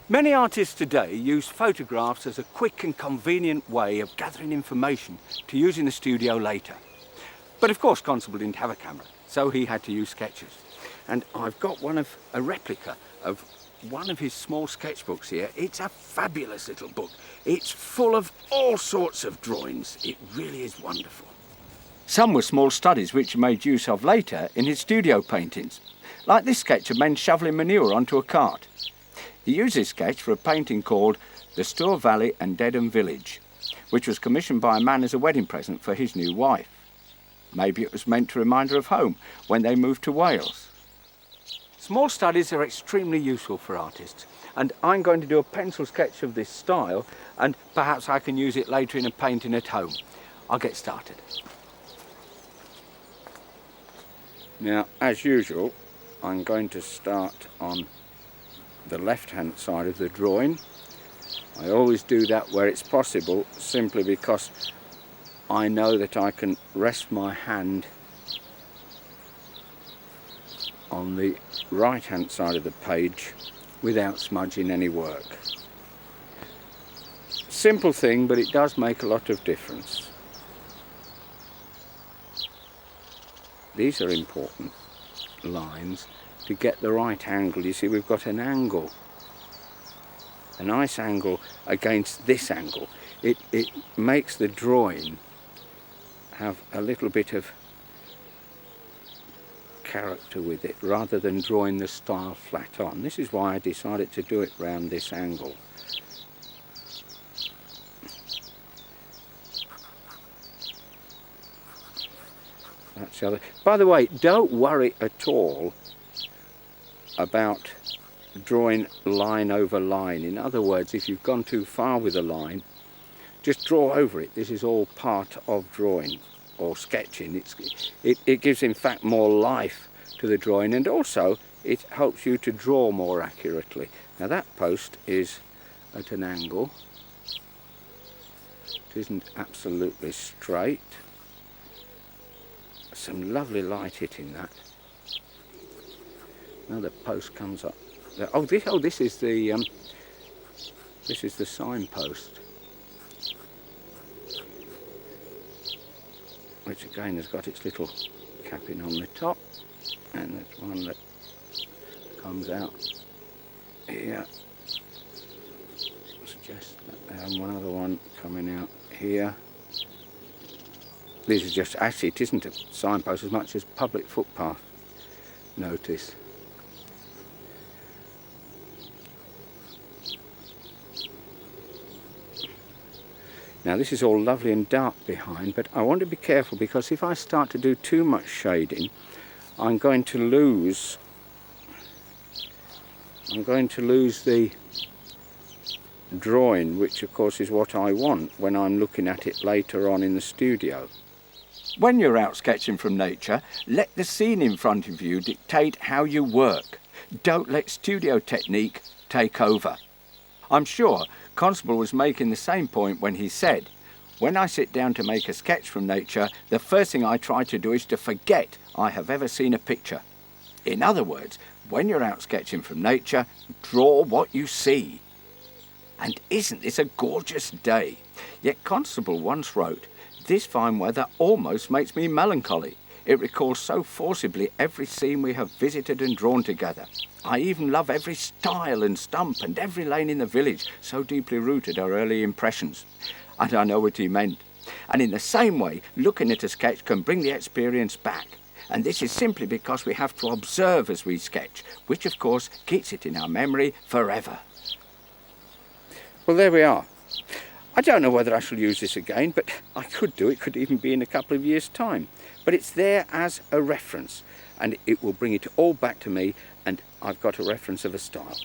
Many artists today use photographs as a quick and convenient way of gathering information to use in the studio later. But of course Constable didn't have a camera, so he had to use sketches. And I've got a replica of one of his small sketchbooks here. It's a fabulous little book. It's full of all sorts of drawings. It really is wonderful. Some were small studies which he made use of later in his studio paintings, like this sketch of men shovelling manure onto a cart. He used this sketch for a painting called The Stour Valley and Dedham Village, which was commissioned by a man as a wedding present for his new wife. Maybe it was meant to remind her of home when they moved to Wales. Small studies are extremely useful for artists, and I'm going to do a pencil sketch of this style, and perhaps I can use it later in a painting at home. I'll get started. Now, as usual, I'm going to start on the left-hand side of the drawing. I always do that where it's possible, simply because I know that I can rest my hand on the right-hand side of the page without smudging any work. Simple thing, but it does make a lot of difference. These are important lines to get the right angle. You see, we've got an angle, a nice angle against this angle. It makes the drawing have a little bit of character with it, rather than drawing the style flat on. This is why I decided to do it round this angle. That's the other. By the way, don't worry at all about drawing line over line. In other words, if you've gone too far with a line, just draw over it. This is all part of drawing or sketching. It gives, in fact, more life to the drawing, and also it helps you to draw more accurately. Now that post is at an angle. It isn't absolutely straight. Some lovely light hitting that. Another post comes up there. This is the signpost, which again has got its little capping on the top, and there's one that comes out here. Suggest that there's one other one coming out here. This is just, actually it isn't a signpost as much as public footpath notice. Now this is all lovely and dark behind, but I want to be careful, because if I start to do too much shading, I'm going to lose the drawing, which of course is what I want when I'm looking at it later on in the studio. When you're out sketching from nature, let the scene in front of you dictate how you work. Don't let studio technique take over. I'm sure Constable was making the same point when he said, "When I sit down to make a sketch from nature, the first thing I try to do is to forget I have ever seen a picture." In other words, when you're out sketching from nature, draw what you see. And isn't this a gorgeous day? Yet Constable once wrote, "This fine weather almost makes me melancholy. It recalls so forcibly every scene we have visited and drawn together. I even love every stile and stump and every lane in the village, so deeply rooted are early impressions." And I know what he meant. And in the same way, looking at a sketch can bring the experience back. And this is simply because we have to observe as we sketch, which of course keeps it in our memory forever. Well, there we are. I don't know whether I shall use this again, but I could do it. It could even be in a couple of years' time. But it's there as a reference, and it will bring it all back to me, and I've got a reference of a style.